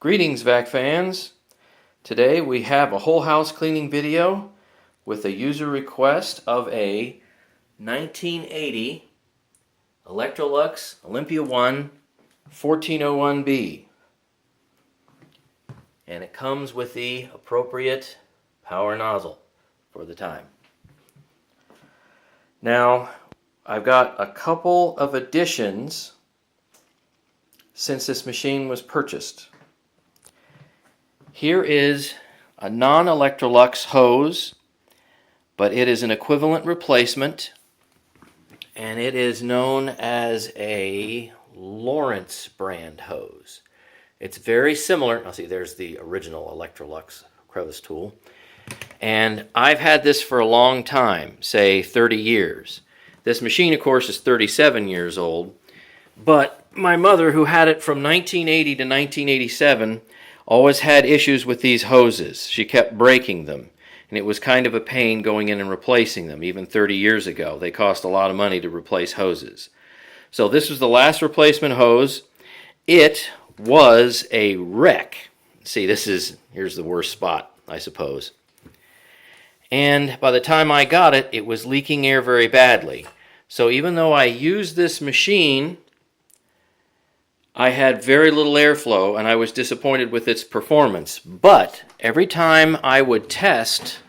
Greetings, vac fans. Today we have a whole house cleaning video with a user request of a 1980 Electrolux Olympia 1 1401B. And it comes with the appropriate power nozzle for the time. Now, I've got a couple of additions since this machine was purchased. Here is a non-Electrolux hose, but it is an equivalent replacement, and it is known as a Lawrence brand hose. It's very similar. Now see, there's the original Electrolux crevice tool. And I've had this for a long time, say 30 years. This machine, of course, is 37 years old, but my mother, who had it from 1980 to 1987, always had issues with these hoses. She kept breaking them, and it was kind of a pain going in and replacing them. Even 30 years ago, they cost a lot of money to replace hoses. So this was the last replacement hose. It was a wreck. See, here's the worst spot, I suppose. And by the time I got it, it was leaking air very badly. So even though I used this machine, I had very little airflow, and I was disappointed with its performance. But every time I would test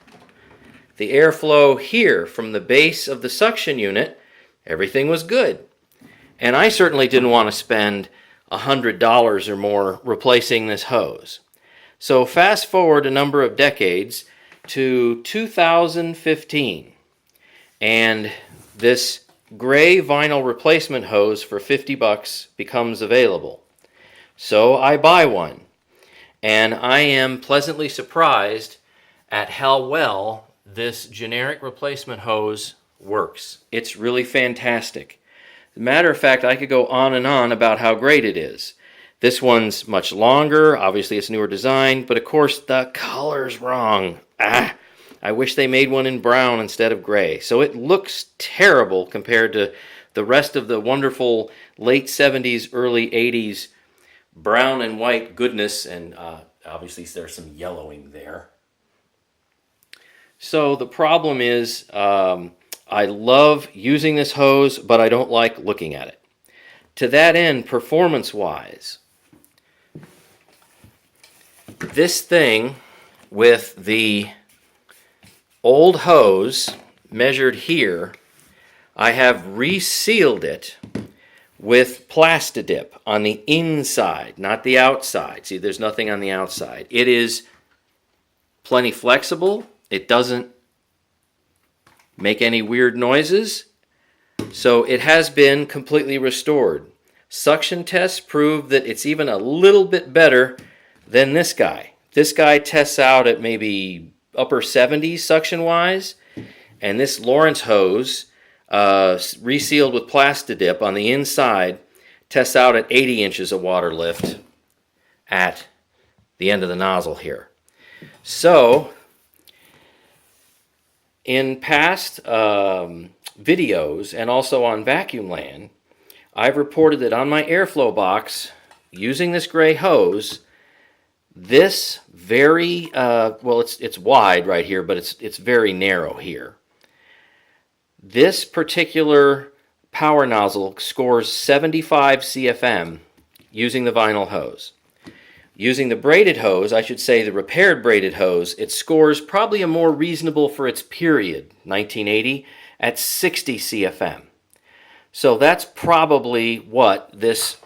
the airflow here from the base of the suction unit, everything was good. And I certainly didn't want to spend $100 or more replacing this hose. So fast forward a number of decades to 2015, and this gray vinyl replacement hose for $50 becomes available. So I buy one, and I am pleasantly surprised at how well this generic replacement hose works. It's really fantastic. As a matter of fact, I could go on and on about how great it is. This one's much longer, obviously it's newer design, but of course the color's wrong. I wish they made one in brown instead of gray. So it looks terrible compared to the rest of the wonderful late 70s, early 80s brown and white goodness, and obviously there's some yellowing there. So the problem is I love using this hose, but I don't like looking at it. To that end, performance-wise, this thing with the old hose measured here, I have resealed it with Plastidip on the inside, not the outside. See, there's nothing on the outside. It is plenty flexible. It doesn't make any weird noises. So it has been completely restored. Suction tests prove that it's even a little bit better than this guy. This guy tests out at maybe upper 70s suction-wise, and this Lawrence hose, resealed with Plastidip on the inside, tests out at 80 inches of water lift at the end of the nozzle here. So, in past videos and also on Vacuum Land, I've reported that on my airflow box, using this gray hose, this very, well, it's wide right here, but it's very narrow here. This particular power nozzle scores 75 CFM using the vinyl hose. Using the braided hose, I should say the repaired braided hose, it scores probably a more reasonable for its period, 1980, at 60 CFM. So that's probably what this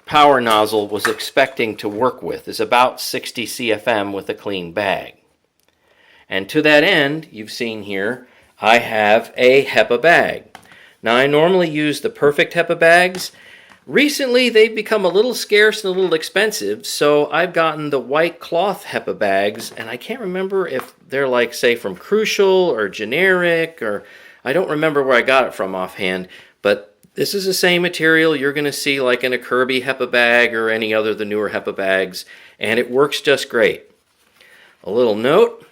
power nozzle was expecting to work with, is about 60 CFM with a clean bag. And to that end, you've seen here, I have a HEPA bag. Now I normally use the perfect HEPA bags. Recently they've become a little scarce and a little expensive, so I've gotten the white cloth HEPA bags, and I can't remember if they're like, say, from Crucial or generic, or I don't remember where I got it from offhand, but this is the same material you're going to see like in a Kirby HEPA bag or any other of the newer HEPA bags, and it works just great. A little note,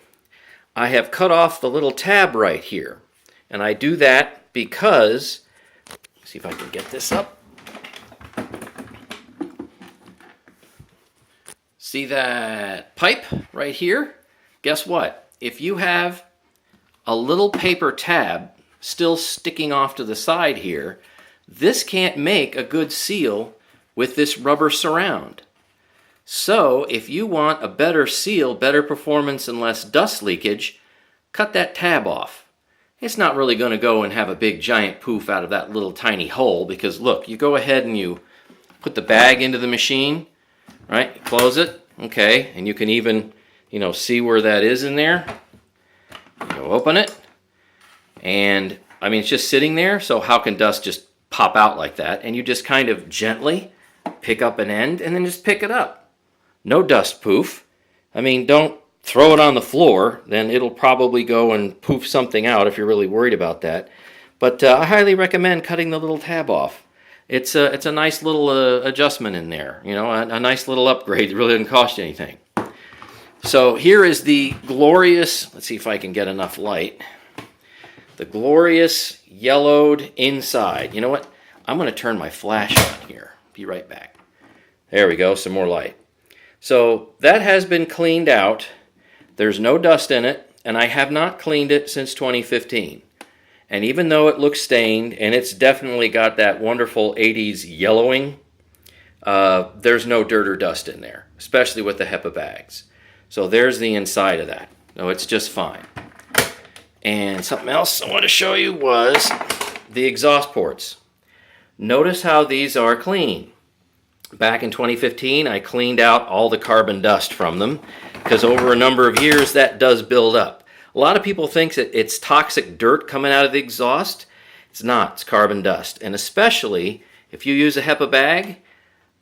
I have cut off the little tab right here, and I do that because, see if I can get this up. See that pipe right here? Guess what? If you have a little paper tab still sticking off to the side here, this can't make a good seal with this rubber surround. So if you want a better seal, better performance, and less dust leakage, cut that tab off. It's not really going to go and have a big giant poof out of that little tiny hole, because look, you go ahead and you put the bag into the machine, right? Close it, okay, and you can even, see where that is in there. You open it, and I mean, it's just sitting there, so how can dust just pop out like that? And you just kind of gently pick up an end and then just pick it up. No dust poof. I mean, don't throw it on the floor, then it'll probably go and poof something out if you're really worried about that. But I highly recommend cutting the little tab off. It's a nice little adjustment in there, a nice little upgrade. It really doesn't cost you anything. So here is the glorious, let's see if I can get enough light, the glorious yellowed inside. You know what? I'm going to turn my flash on here. Be right back. There we go, some more light. So that has been cleaned out. There's no dust in it, and I have not cleaned it since 2015. And even though it looks stained, and it's definitely got that wonderful 80s yellowing, there's no dirt or dust in there, especially with the HEPA bags. So there's the inside of that. No, it's just fine. And something else I want to show you was the exhaust ports. Notice how these are clean. Back in 2015, I cleaned out all the carbon dust from them, because over a number of years that does build up. A lot of people think that it's toxic dirt coming out of the exhaust. It's not. It's carbon dust. And especially if you use a HEPA bag,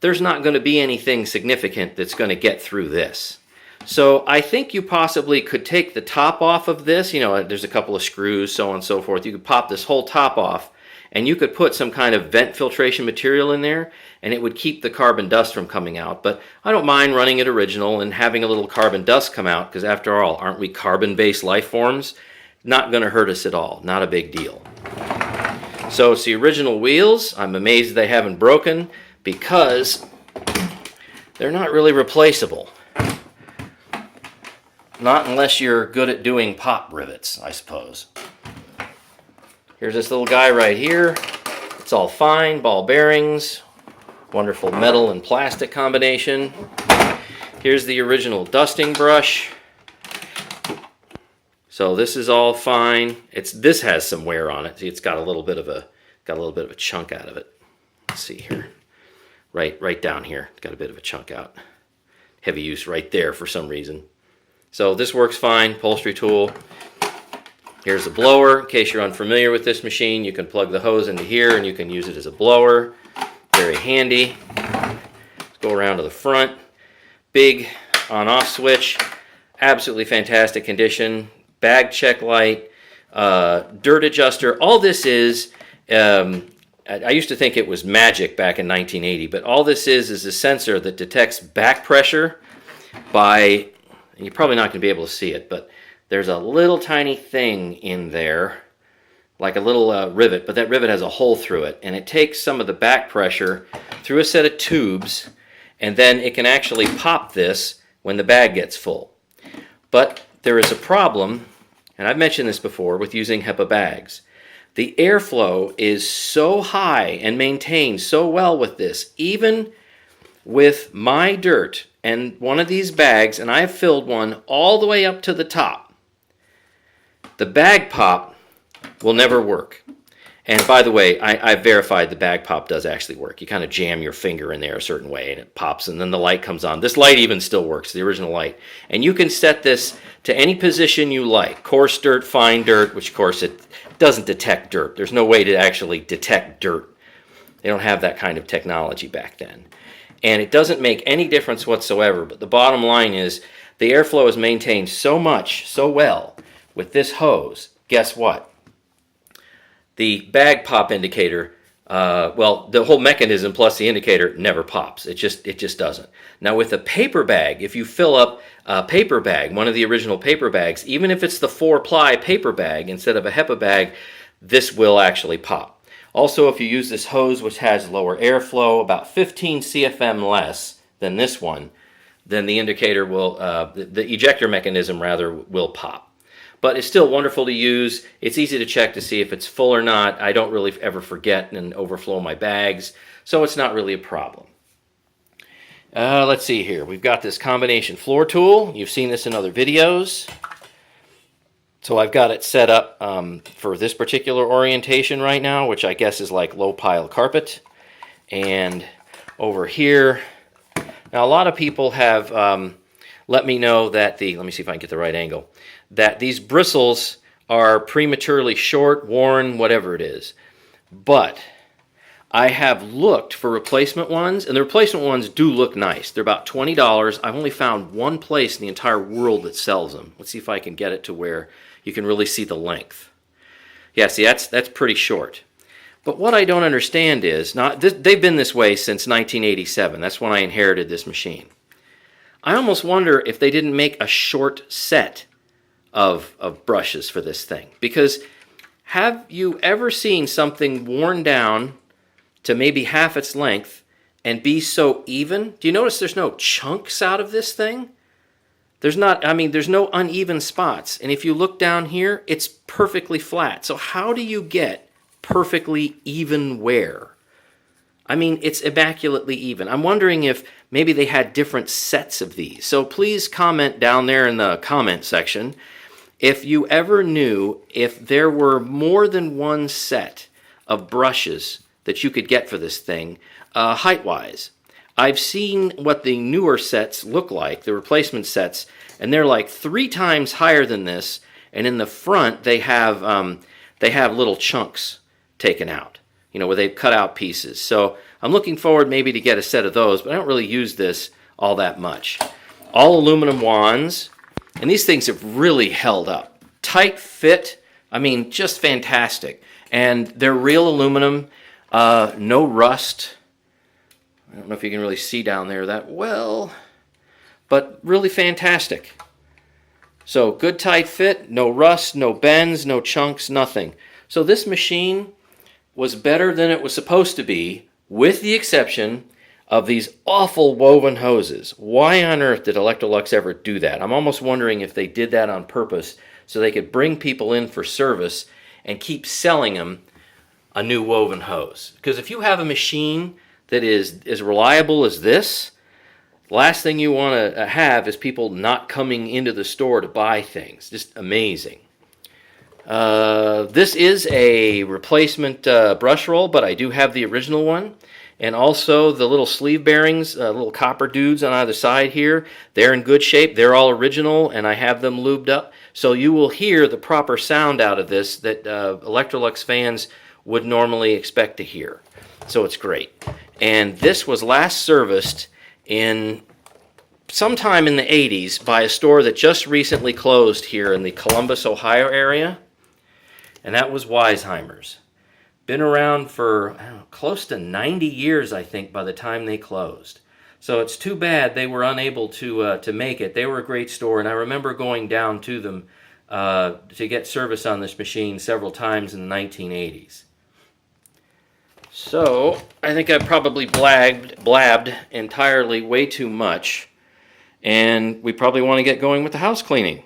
there's not going to be anything significant that's going to get through this. So I think you possibly could take the top off of this. There's a couple of screws, so on and so forth. You could pop this whole top off, and you could put some kind of vent filtration material in there, and it would keep the carbon dust from coming out. But I don't mind running it original and having a little carbon dust come out, because after all, aren't we carbon-based life forms? Not going to hurt us at all. Not a big deal. So it's the original wheels. I'm amazed they haven't broken, because they're not really replaceable. Not unless you're good at doing pop rivets, I suppose. Here's this little guy right here. It's all fine, ball bearings, wonderful metal and plastic combination. Here's the original dusting brush. So this is all fine. This has some wear on it. See, it's got a little bit of a chunk out of it. Let's see here. Right down here. It's got a bit of a chunk out. Heavy use right there for some reason. So this works fine. Upholstery tool. Here's a blower. In case you're unfamiliar with this machine, you can plug the hose into here and you can use it as a blower. Very handy. Let's go around to the front. Big on-off switch. Absolutely fantastic condition. Bag check light. Dirt adjuster. All this is, I used to think it was magic back in 1980, but all this is a sensor that detects back pressure by, and you're probably not going to be able to see it, but there's a little tiny thing in there, like a little rivet, but that rivet has a hole through it, and it takes some of the back pressure through a set of tubes, and then it can actually pop this when the bag gets full. But there is a problem, and I've mentioned this before, with using HEPA bags. The airflow is so high and maintained so well with this, even with my dirt and one of these bags, and I've filled one all the way up to the top. The bag pop will never work. And by the way, I verified the bag pop does actually work. You kind of jam your finger in there a certain way and it pops, and then the light comes on. This light even still works, the original light. And you can set this to any position you like. Coarse dirt, fine dirt, which of course it doesn't detect dirt. There's no way to actually detect dirt. They don't have that kind of technology back then. And it doesn't make any difference whatsoever. But the bottom line is the airflow is maintained so well with this hose. Guess what? The bag pop indicator, the whole mechanism plus the indicator never pops. It just doesn't. Now with a paper bag, if you fill up a paper bag, one of the original paper bags, even if it's the 4-ply paper bag instead of a HEPA bag, this will actually pop. Also, if you use this hose, which has lower airflow, about 15 CFM less than this one, then the indicator will, the ejector mechanism rather, will pop. But it's still wonderful to use. It's easy to check to see if it's full or not. I don't really ever forget and overflow my bags, so it's not really a problem. Let's see here. We've got this combination floor tool. You've seen this in other videos. So I've got it set up for this particular orientation right now, which I guess is like low pile carpet. And over here, now a lot of people have let me know that let me see if I can get the right angle, that these bristles are prematurely short, worn, whatever it is. But I have looked for replacement ones, and the replacement ones do look nice. They're about $20. I've only found one place in the entire world that sells them. Let's see if I can get it to where you can really see the length. Yeah, see, that's pretty short. But what I don't understand is, they've been this way since 1987. That's when I inherited this machine. I almost wonder if they didn't make a short set of brushes for this thing. Because have you ever seen something worn down to maybe half its length and be so even? Do you notice there's no chunks out of this thing? There's no uneven spots. And if you look down here, it's perfectly flat. So how do you get perfectly even wear? I mean, it's immaculately even. I'm wondering if maybe they had different sets of these. So please comment down there in the comment section if you ever knew if there were more than one set of brushes that you could get for this thing, height-wise. I've seen what the newer sets look like, the replacement sets, and they're like 3 times higher than this. And in the front, they have little chunks taken out, where they've cut out pieces. So I'm looking forward maybe to get a set of those, but I don't really use this all that much. All aluminum wands, and these things have really held up. Tight fit, just fantastic. And they're real aluminum, no rust. I don't know if you can really see down there that well, but really fantastic. So good tight fit, no rust, no bends, no chunks, nothing. So this machine was better than it was supposed to be, with the exception of these awful woven hoses. Why on earth did Electrolux ever do that? I'm almost wondering if they did that on purpose so they could bring people in for service and keep selling them a new woven hose. Because if you have a machine that is as reliable as this, the last thing you want to have is people not coming into the store to buy things. Just amazing. This is a replacement brush roll, but I do have the original one. And also the little sleeve bearings, little copper dudes on either side here, they're in good shape. They're all original, and I have them lubed up. So you will hear the proper sound out of this that Electrolux fans would normally expect to hear. So it's great. And this was last serviced in sometime in the 80s by a store that just recently closed here in the Columbus, Ohio area. And that was Weisheimer's. Been around for close to 90 years, I think, by the time they closed. So it's too bad they were unable to make it. They were a great store, and I remember going down to them to get service on this machine several times in the 1980s. So I think I probably blabbed entirely way too much, and we probably want to get going with the house cleaning.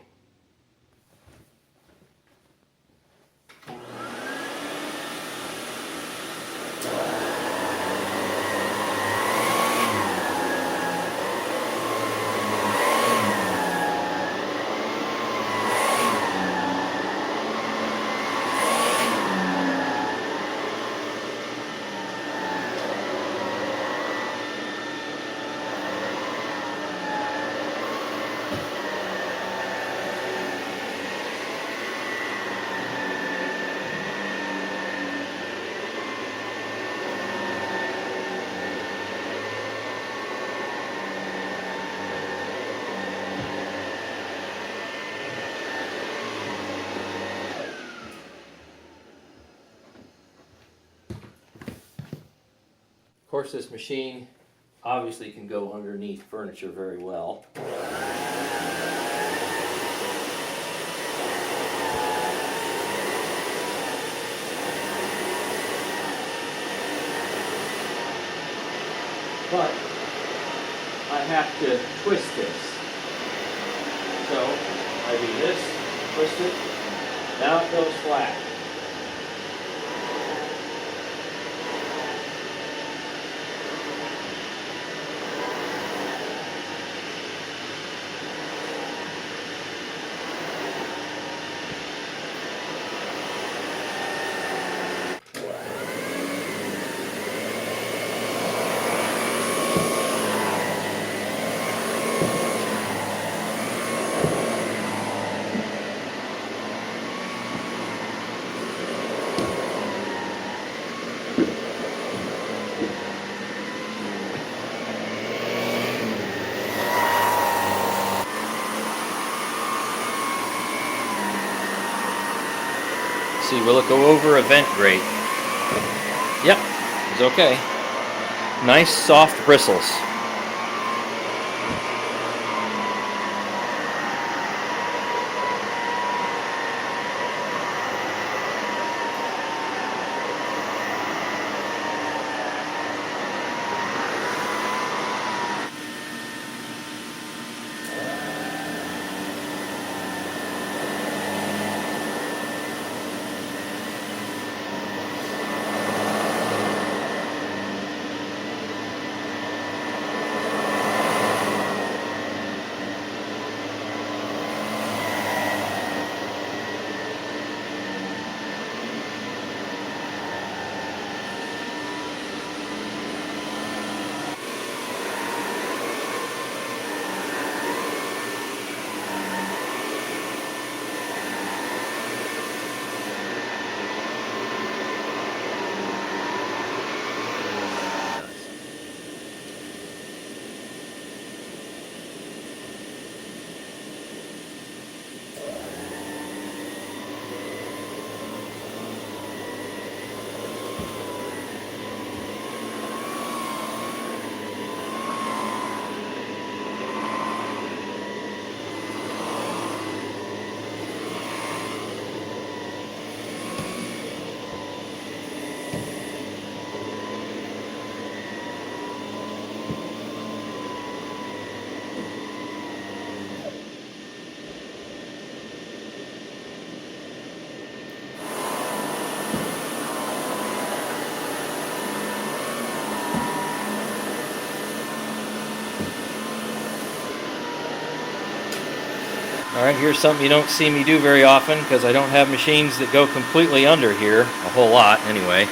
Of course, this machine obviously can go underneath furniture very well. But I have to twist this. So I do this, twist it, now it goes flat. See, will it go over a vent grate? Yep, it's okay. Nice soft bristles. Alright, here's something you don't see me do very often because I don't have machines that go completely under here, a whole lot anyway.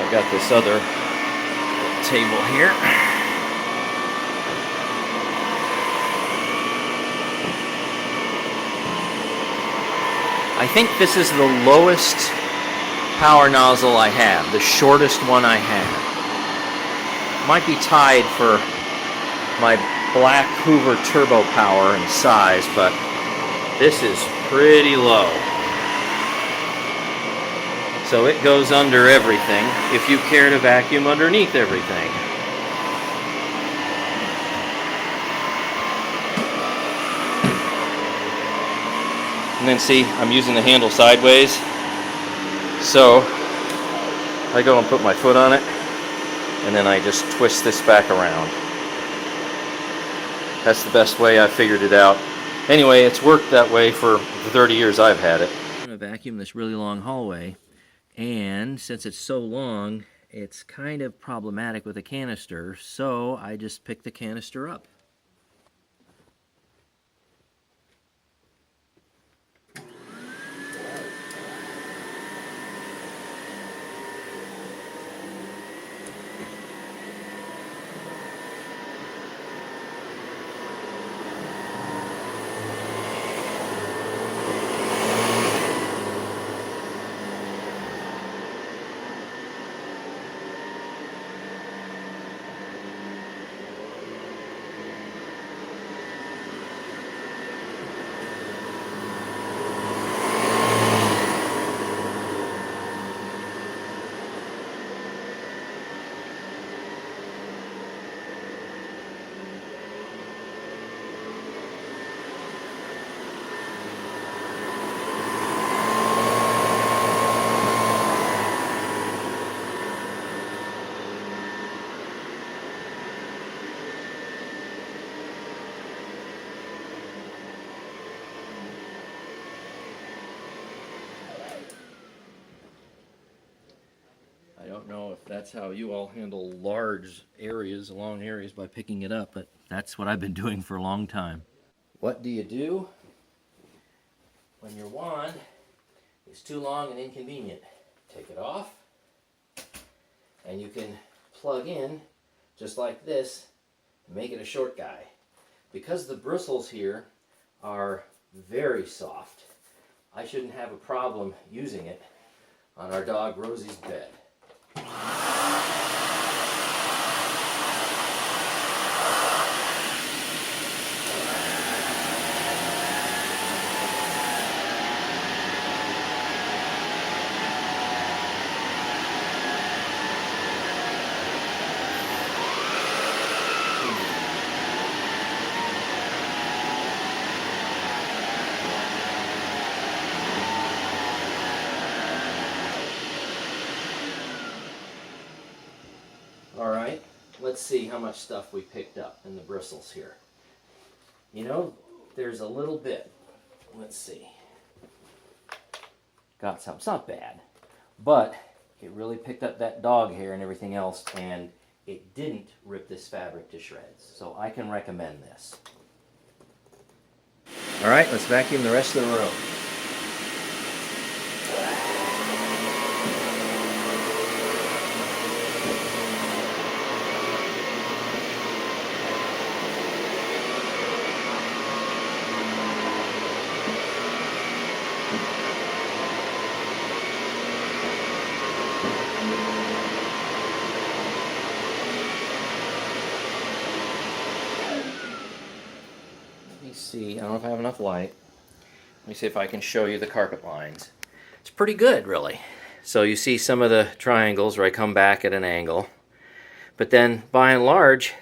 I've got this other table here. I think this is the lowest power nozzle I have, the shortest one I have. Might be tied for my black Hoover turbo power and size, but this is pretty low. So it goes under everything if you care to vacuum underneath everything. And then see, I'm using the handle sideways. So I go and put my foot on it, and then I just twist this back around. That's the best way I figured it out. Anyway, it's worked that way for the 30 years I've had it. I'm going to vacuum this really long hallway. And since it's so long, it's kind of problematic with a canister, so I just pick the canister up. don't know if that's how you all handle large areas, long areas, by picking it up, but that's what I've been doing for a long time. What do you do when your wand is too long and inconvenient? Take it off, and you can plug in just like this and make it a short guy. Because the bristles here are very soft, I shouldn't have a problem using it on our dog Rosie's bed. Alright, let's see how much stuff we picked up in the bristles here. You know, there's a little bit. Let's see. Got some. It's not bad, but it really picked up that dog hair and everything else, and it didn't rip this fabric to shreds. So I can recommend this. Alright, let's vacuum the rest of the room. See, I don't know if I have enough light. Let me see if I can show you the carpet lines. It's pretty good, really. So you see some of the triangles where I come back at an angle. But then, by and large,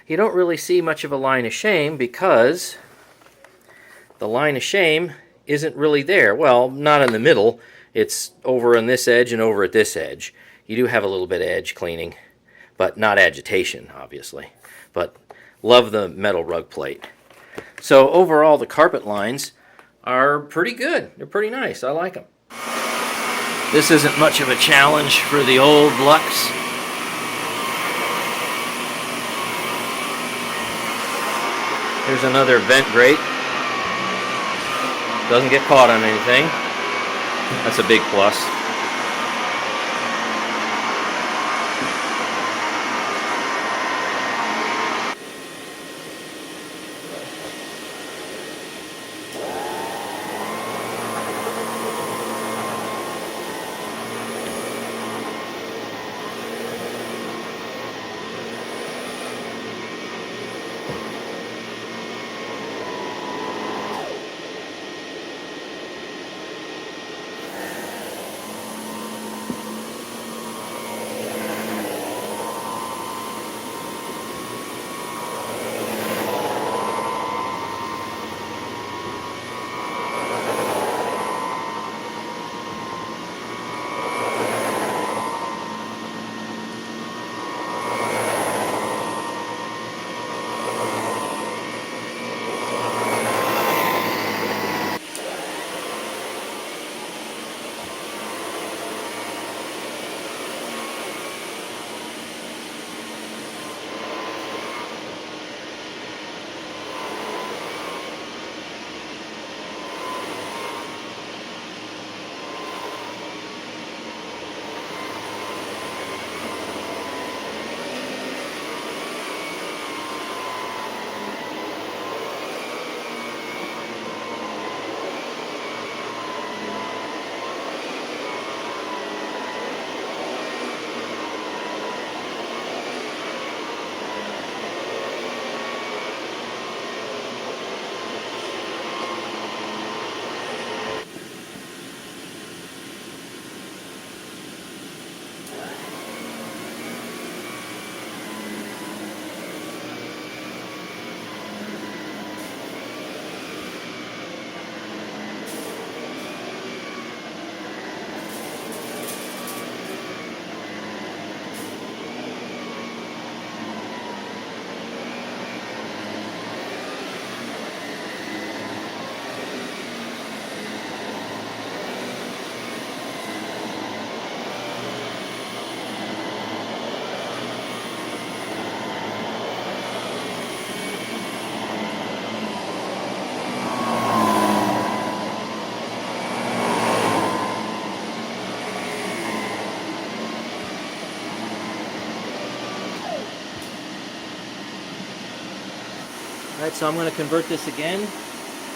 you don't really see much of a line of shame because the line of shame isn't really there. Well, not in the middle. It's over on this edge and over at this edge. You do have a little bit of edge cleaning, but not agitation, obviously. But love the metal rug plate. So overall, the carpet lines are pretty good. They're pretty nice. I like them. This isn't much of a challenge for the old Lux. Here's another vent grate. Doesn't get caught on anything. That's a big plus. Alright, so I'm going to convert this again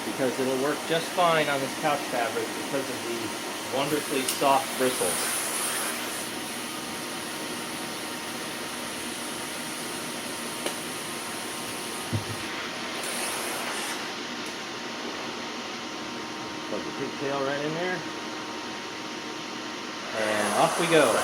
because it'll work just fine on this couch fabric because of the wonderfully soft bristles. Plug the pigtail right in there. And off we go.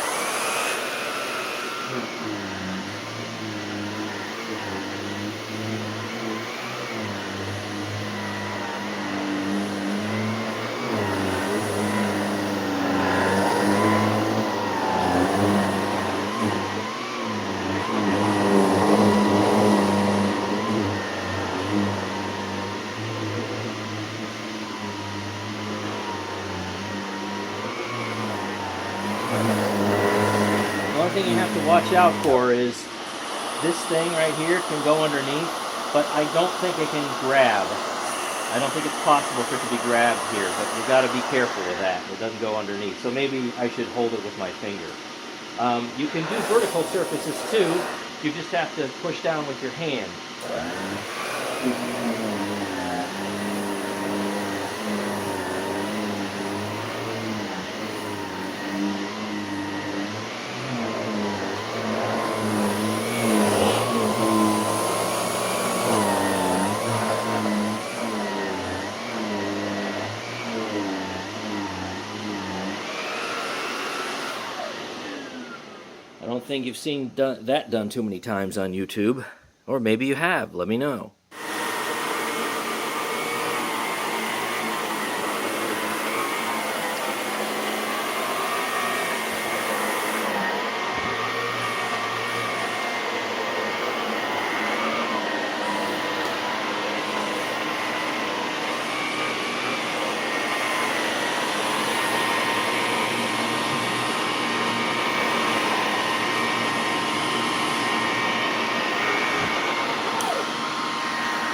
The only thing you have to watch out for is this thing right here can go underneath, but I don't think it can grab. I don't think it's possible for it to be grabbed here, but you've got to be careful with that. It doesn't go underneath. So maybe I should hold it with my finger. You can do vertical surfaces too. You just have to push down with your hand. I don't think you've seen that done too many times on YouTube. Or maybe you have. Let me know.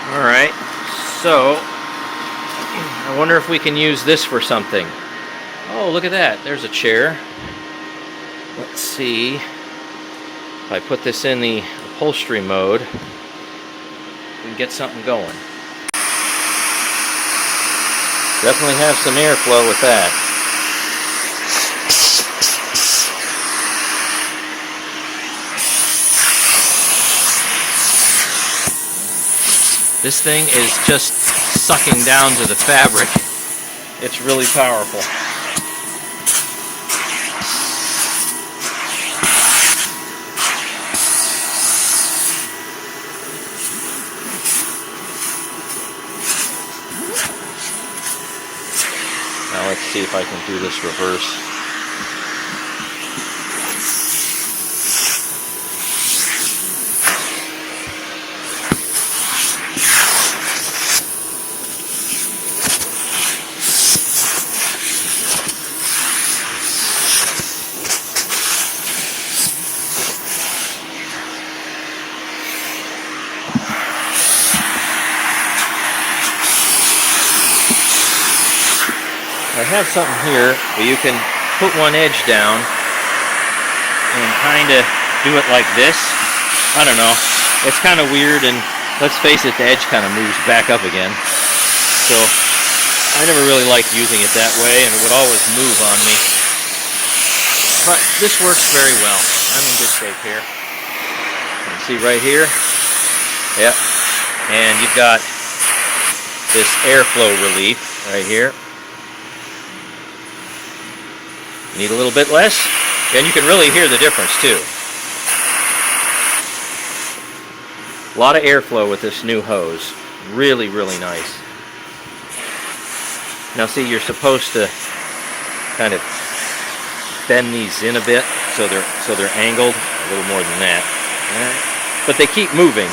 Alright, so I wonder if we can use this for something. Oh, look at that. There's a chair. Let's see. If I put this in the upholstery mode, we can get something going. Definitely have some airflow with that. This thing is just sucking down to the fabric. It's really powerful. Now let's see if I can do this reverse. I have something here where you can put one edge down and kind of do it like this. I don't know. It's kind of weird, and let's face it, the edge kind of moves back up again. So I never really liked using it that way, and it would always move on me. But this works very well. I'm in good shape here. You can see right here. Yep. And you've got this airflow relief right here. Need a little bit less, and you can really hear the difference too. A lot of airflow with this new hose. Really, really nice. Now see, you're supposed to kind of bend these in a bit so they're angled a little more than that. But they keep moving.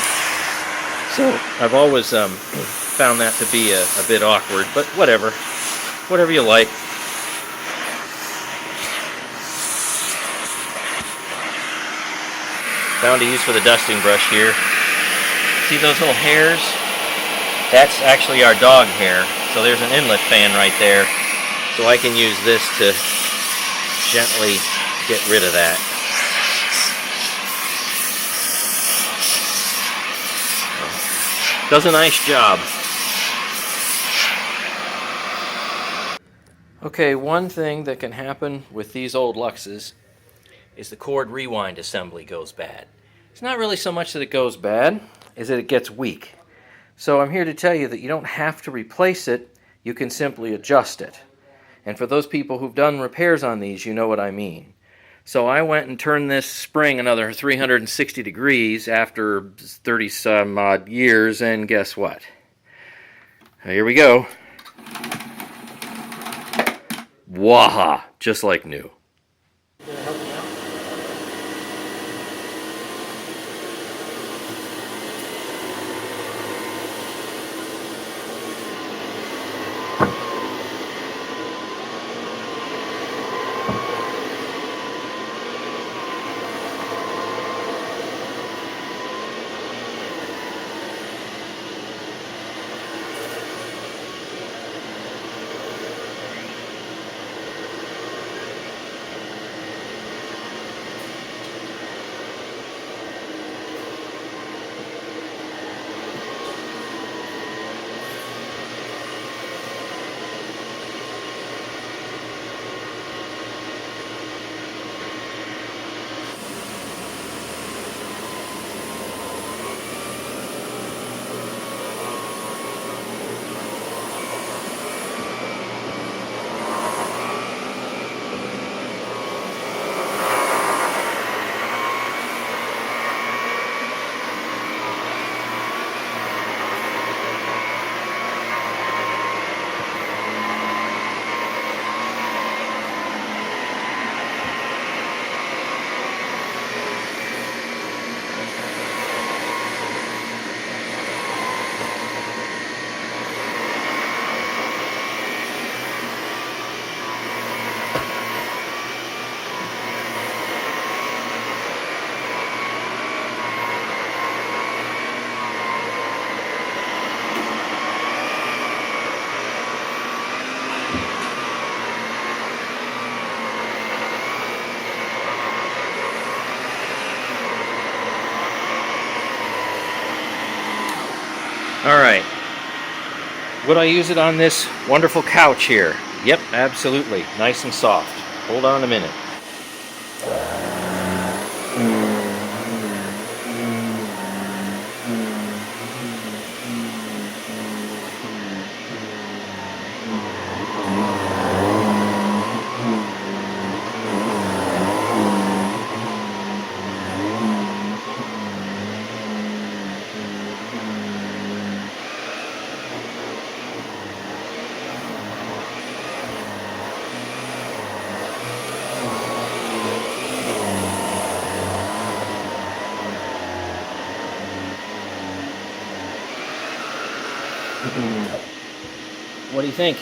So I've always found that to be a bit awkward, but whatever. Whatever you like. Found to use for the dusting brush here. See those little hairs? That's actually our dog hair. So there's an inlet fan right there. So I can use this to gently get rid of that. Does a nice job. Okay, one thing that can happen with these old Luxes is the cord rewind assembly goes bad. It's not really so much that it goes bad, as that it gets weak. So I'm here to tell you that you don't have to replace it, you can simply adjust it. And for those people who've done repairs on these, you know what I mean. So I went and turned this spring another 360 degrees after 30 some odd years, and guess what? Here we go. Waha! Just like new. Alright, would I use it on this wonderful couch here? Yep, absolutely. Nice and soft. Hold on a minute. What do you think?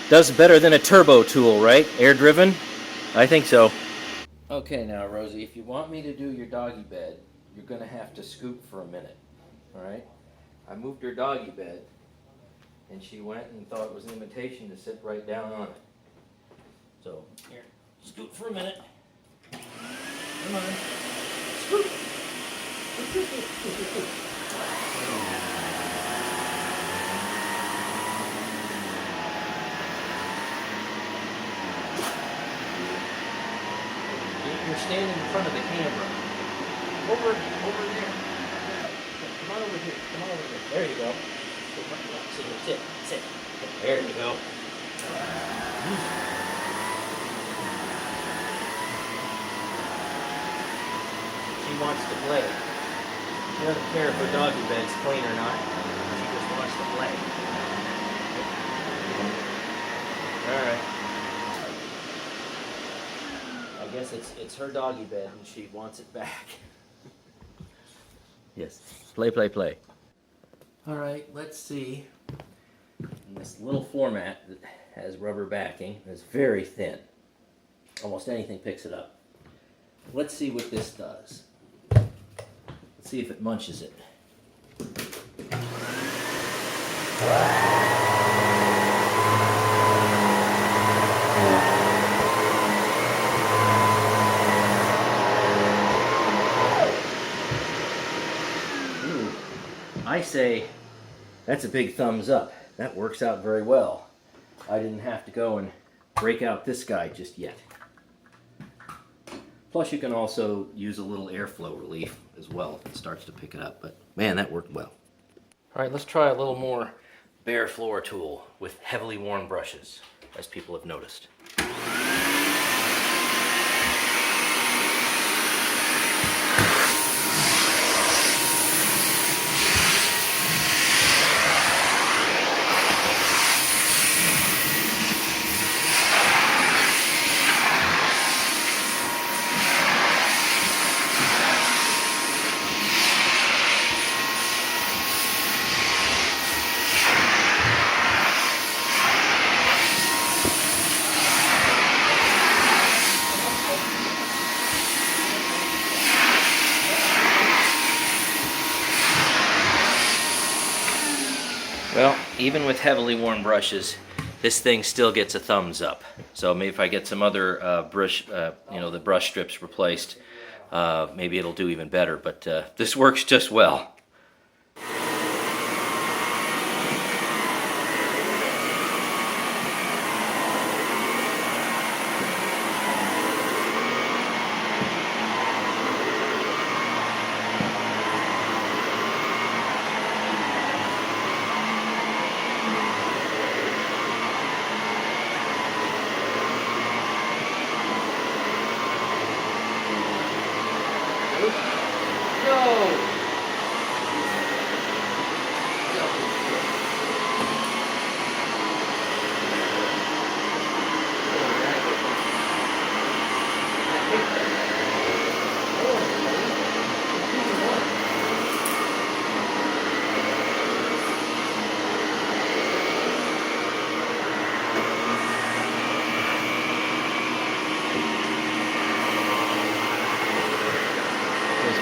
Does better than a turbo tool, right? Air driven? I think so. Okay now, Rosie, if you want me to do your doggy bed, you're going to have to scoot for a minute. Alright? I moved her doggy bed, and she went and thought it was an invitation to sit right down on it. So, here, scoot for a minute. Come on. Scoot! You're standing in front of the camera. Over there. Come on over here. Come on over here. There you go. Sit here. Sit. There you go. She wants to play. She doesn't care if her doggy bed's clean or not. She just wants to play. All right. I guess it's her doggy bed and she wants it back. Yes. Play. All right, let's see. And this little floor mat that has rubber backing is very thin. Almost anything picks it up. Let's see what this does. Let's see if it munches it. I say That's a big thumbs up. That works out very well. I didn't have to go and break out this guy just yet. Plus you can also use a little airflow relief as well if it starts to pick it up. But man, that worked well. All right, let's try a little more bare floor tool with heavily worn brushes, as people have noticed. Well, even with heavily worn brushes, this thing still gets a thumbs up. So maybe if I get some other brush, the brush strips replaced, maybe it'll do even better. But this works just well.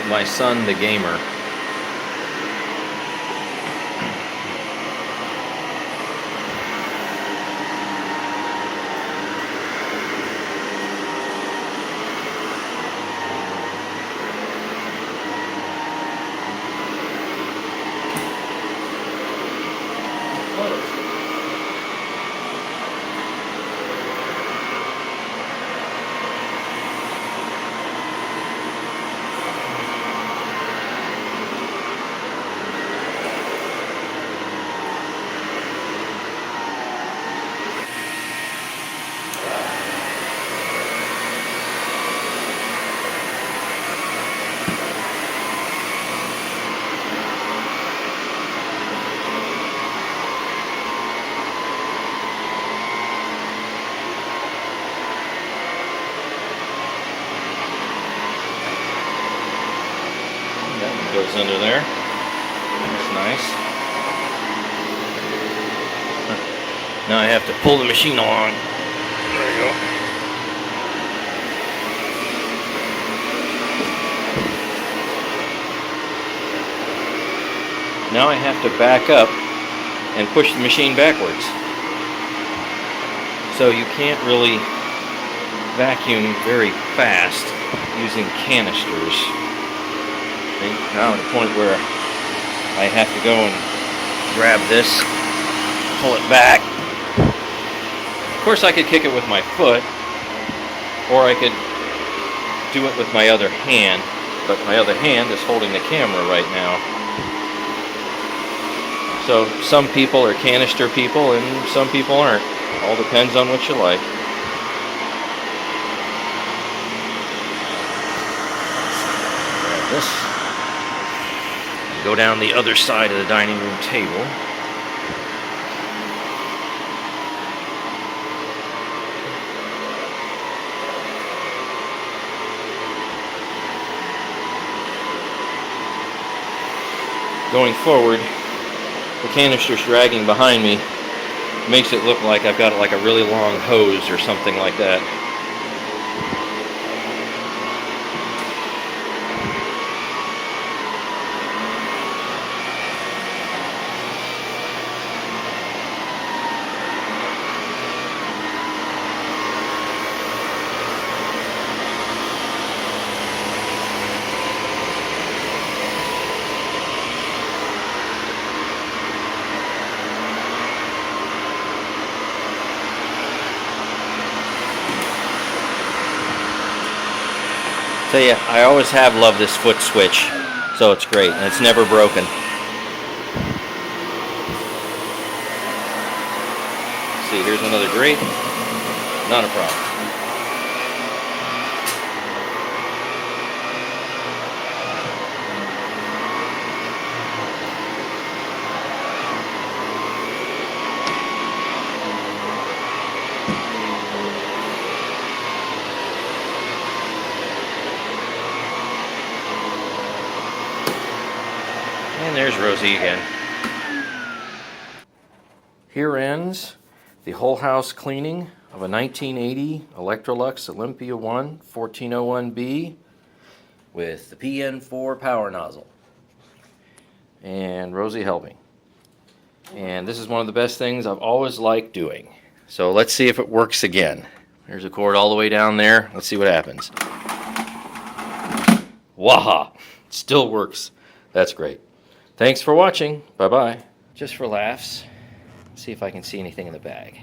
My son, the gamer. Goes under there. That's nice. Now I have to pull the machine along. There you go. Now I have to back up and push the machine backwards. So you can't really vacuum very fast using canisters. Now at the point where I have to go and grab this, pull it back. Of course I could kick it with my foot, or I could do it with my other hand, but my other hand is holding the camera right now. So some people are canister people and some people aren't. All depends on what you like. Grab this. Go down the other side of the dining room table. Going forward, the canister's dragging behind me makes it look like I've got like a really long hose or something like that. Tell you, I always have loved this foot switch, so it's great, and it's never broken. See, here's another grate. Not a problem. And there's Rosie again. Here ends the whole house cleaning of a 1980 Electrolux Olympia 1 1401B with the PN4 power nozzle. And Rosie helping. And this is one of the best things I've always liked doing. So let's see if it works again. There's a cord all the way down there. Let's see what happens. Waha! It still works. That's great. Thanks for watching. Bye-bye. Just for laughs, see if I can see anything in the bag.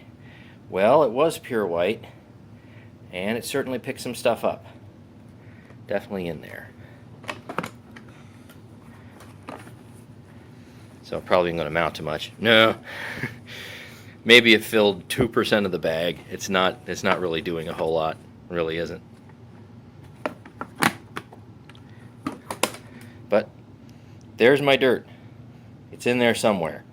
Well, it was pure white, and it certainly picked some stuff up. Definitely in there. So probably not going to amount to much. No. Maybe it filled 2% of the bag. It's not really doing a whole lot. It really isn't. But there's my dirt. It's in there somewhere.